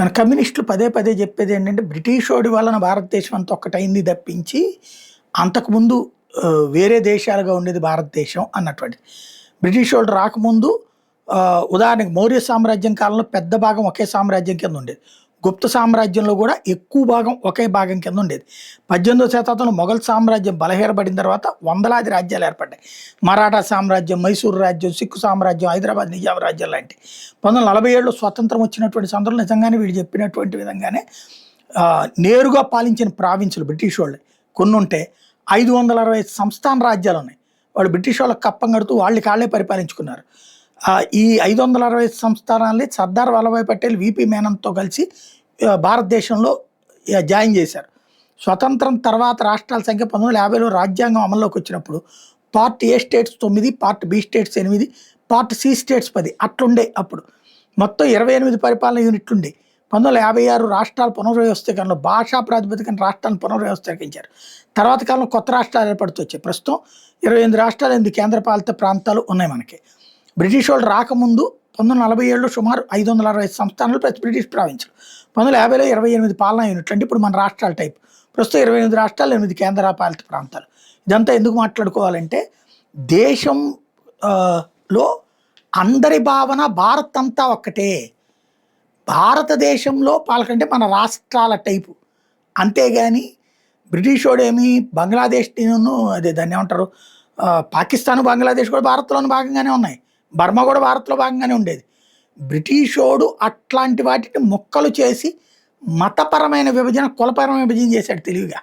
మన కమ్యూనిస్టులు పదే పదే చెప్పేది ఏంటంటే బ్రిటిషోడి వలన భారతదేశం అంతా ఒక్కటైంది తప్పించి అంతకుముందు వేరే దేశాలుగా ఉండేది భారతదేశం అన్నటువంటిది. బ్రిటిష్ వాళ్ళు రాకముందు ఉదాహరణకి మౌర్య సామ్రాజ్యం కాలంలో పెద్ద భాగం ఒకే సామ్రాజ్యం కింద ఉండేది. గుప్త సామ్రాజ్యంలో కూడా ఎక్కువ భాగం ఒకే భాగం కింద ఉండేది. 18వ శతాబ్దంలో మొఘల్ సామ్రాజ్యం బలహీనపడిన తర్వాత వందలాది రాజ్యాలు ఏర్పడ్డాయి. మరాఠా సామ్రాజ్యం, మైసూరు రాజ్యం, సిక్కు సామ్రాజ్యం, హైదరాబాద్ నిజాం రాజ్యం లాంటి 1947లో స్వతంత్రం వచ్చినటువంటి సందర్భంలో నిజంగానే వీళ్ళు చెప్పినటువంటి విధంగానే నేరుగా పాలించిన ప్రావిన్సులు బ్రిటిష్ వాళ్ళే కొన్ని ఉంటే 560 సంస్థాన రాజ్యాలు ఉన్నాయి. వాళ్ళు బ్రిటిష్ వాళ్ళకి కప్పం కడుతూ వాళ్ళకి వాళ్ళే పరిపాలించుకున్నారు. ఈ 560 సంస్థానాల్ని సర్దార్ వల్లభాయ్ పటేల్ విపి మేనన్తో కలిసి భారతదేశంలో జాయిన్ చేశారు. స్వతంత్రం తర్వాత రాష్ట్రాల సంఖ్య 1950లో రాజ్యాంగం అమల్లోకి వచ్చినప్పుడు part A states 9, part B states 8, part C states 10 అట్లుండే. అప్పుడు మొత్తం 28 పరిపాలన యూనిట్లు ఉండే. 1956 రాష్ట్రాల పునర్వ్యవస్థీకరణలో భాషా ప్రాతిపదికన రాష్ట్రాలను పునర్వ్యవస్థీకరించారు. తర్వాత కాలంలో కొత్త రాష్ట్రాలు ఏర్పడుతూ వచ్చాయి. ప్రస్తుతం 28 రాష్ట్రాలు, 8 కేంద్రపాలిత ప్రాంతాలు ఉన్నాయి మనకి. బ్రిటిష్ వాళ్ళు రాకముందు 1947లో సుమారు 560 సంస్థానాలు ప్రతి బ్రిటిష్ ప్రావిన్సులు. 1950లో 28 పాలనా యూనిట్లు, అంటే ఇప్పుడు మన రాష్ట్రాల టైప్. ప్రస్తుతం 28 రాష్ట్రాలు, 8 కేంద్రపాలిత ప్రాంతాలు. ఇదంతా ఎందుకు మాట్లాడుకోవాలంటే దేశంలో అందరి భావన భారత్ అంతా ఒక్కటే. భారతదేశంలో పాలకంటే మన రాష్ట్రాల టైపు. అంతేగాని బ్రిటిష్ వాడేమి బంగ్లాదేశ్ అదే దాన్ని ఏమంటారు, పాకిస్తాన్, బంగ్లాదేశ్ కూడా భారత్లోని భాగంగానే ఉన్నాయి. బర్మా కూడా భారత్లో భాగంగానే ఉండేది. బ్రిటిషోడు అట్లాంటి వాటిని ముక్కలు చేసి మతపరమైన విభజన, కులపరమైన విభజన చేశాడు తెలివిగా.